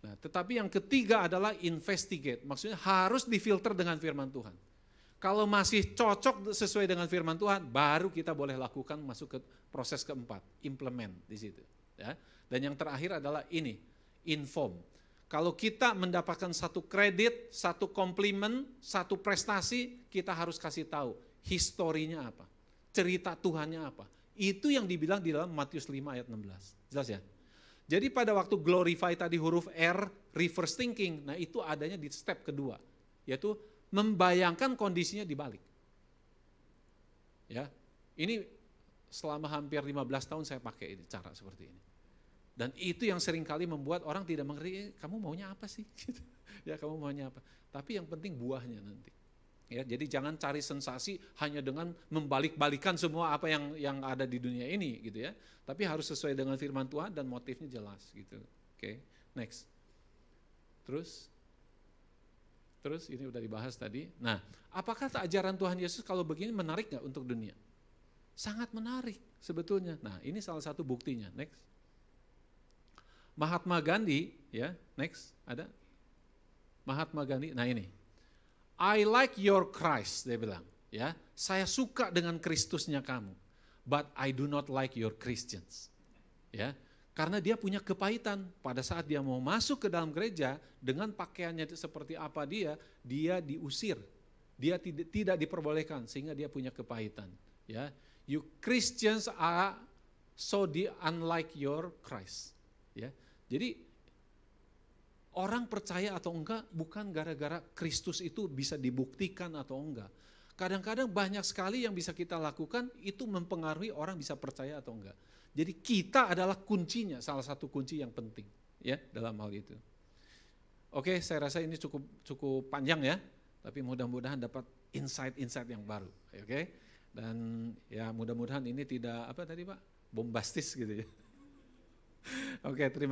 Nah, tetapi yang ketiga adalah investigate, maksudnya harus difilter dengan firman Tuhan. Kalau masih cocok sesuai dengan firman Tuhan, baru kita boleh lakukan masuk ke proses keempat, implement di situ. Ya. Dan yang terakhir adalah ini, inform. Kalau kita mendapatkan satu kredit, satu komplimen, satu prestasi, kita harus kasih tahu historinya apa, cerita Tuhannya apa. Itu yang dibilang di dalam Matius 5 ayat 16. Jelas ya? Jadi pada waktu glorify tadi huruf R, reverse thinking, nah itu adanya di step kedua, yaitu membayangkan kondisinya dibalik. Ya, ini selama hampir 15 tahun saya pakai ini, cara seperti ini. Dan itu yang seringkali membuat orang tidak mengerti, kamu maunya apa sih? Ya kamu maunya apa? Tapi yang penting buahnya nanti. Ya, jadi jangan cari sensasi hanya dengan membalik-balikan semua apa yang ada di dunia ini gitu ya. Tapi harus sesuai dengan firman Tuhan dan motifnya jelas gitu. Oke, next. Terus ini udah dibahas tadi. Nah, apakah ajaran Tuhan Yesus kalau begini menarik nggak untuk dunia? Sangat menarik sebetulnya. Nah, ini salah satu buktinya. Next. Mahatma Gandhi, ya, next, ada? Mahatma Gandhi, nah ini. I like your Christ, dia bilang, ya. Saya suka dengan Kristusnya kamu, but I do not like your Christians. Ya, karena dia punya kepahitan pada saat dia mau masuk ke dalam gereja dengan pakaiannya seperti apa dia diusir. Dia tidak diperbolehkan sehingga dia punya kepahitan, ya. You Christians are so unlike your Christ, ya. Jadi orang percaya atau enggak bukan gara-gara Kristus itu bisa dibuktikan atau enggak. Kadang-kadang banyak sekali yang bisa kita lakukan itu mempengaruhi orang bisa percaya atau enggak. Jadi kita adalah kuncinya, salah satu kunci yang penting ya dalam hal itu. Oke, saya rasa ini cukup panjang ya, tapi mudah-mudahan dapat insight-insight yang baru. Oke, dan ya mudah-mudahan ini tidak apa tadi Pak, bombastis gitu ya. Oke, terima kasih.